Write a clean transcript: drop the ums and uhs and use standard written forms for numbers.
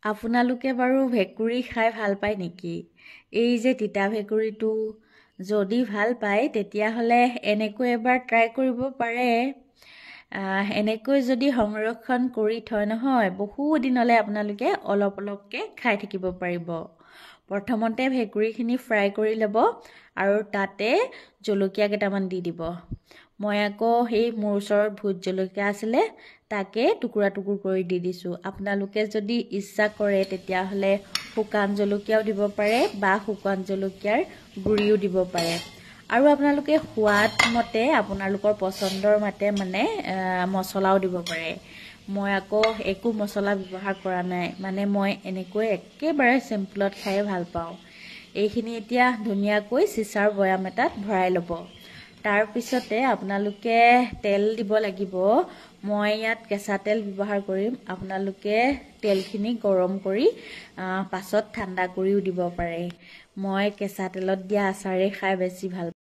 আপোনালোকে বাৰু ভেকুৰী খাই ভাল পায় নেকি? এই যে তিতা ভেকুৰীটো যদি ভাল পায় তেতিয়াহ'লে এনেকৈ এবাৰ ট্ৰাই কৰিব পাৰে। এনেকৈ যদি সংৰক্ষণ কৰি থয় নহয়, বহু দিনলৈ আপোনালোকে অলপ অলপকৈ খাই থাকিব পাৰিব। প্ৰথমতে ভেকুৰীখিনি ফ্ৰাই কৰি ল'ব আৰু তাতে জলকীয়া কেইটামান দি দিব। মই আকৌ সেই মোৰ ওচৰত ভোট জলকীয়া আছিলে, তাকে টুকুৰা টুকুৰ কৰি দি দিছোঁ। আপোনালোকে যদি ইচ্ছা কৰে তেতিয়াহ'লে শুকান জলকীয়াও দিব পাৰে বা শুকান জলকীয়াৰ গুড়িও দিব পাৰে। আৰু আপোনালোকে সোৱাদ মতে আপোনালোকৰ পচন্দৰ মতে মছলাও দিব পাৰে। মই আকৌ একো মছলা ব্যৱহাৰ কৰা নাই, মই এনেকৈ একেবাৰে চিম্পলত খাই ভাল পাওঁ। এইখিনি এতিয়া ধুনীয়াকৈ চিচাৰ বৈয়াম এটাত ভৰাই ল'ব। তাৰপিছতে আপোনালোকে তেল দিব লাগিব। মই ইয়াত কেঁচা তেল ব্যৱহাৰ কৰিম। আপোনালোকে তেলখিনি গৰম কৰি পাছত ঠাণ্ডা কৰিও দিব পাৰে। মই কেঁচা তেলত দিয়া আচাৰে খাই বেছি ভাল পাওঁ।